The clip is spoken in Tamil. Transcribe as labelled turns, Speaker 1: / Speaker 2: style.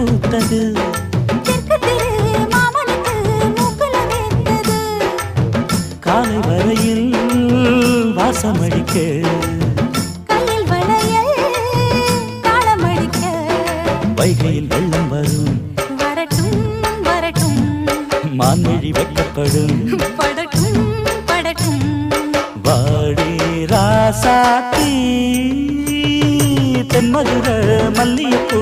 Speaker 1: பூத்தது காலை வரையில் வாசமடிக்க வைகையில் வெள்ளம் வரும் மான்மொழி வெட்டப்படும் வாடி ராசாத்தி தென்மதுர மல்லிகைப்பூ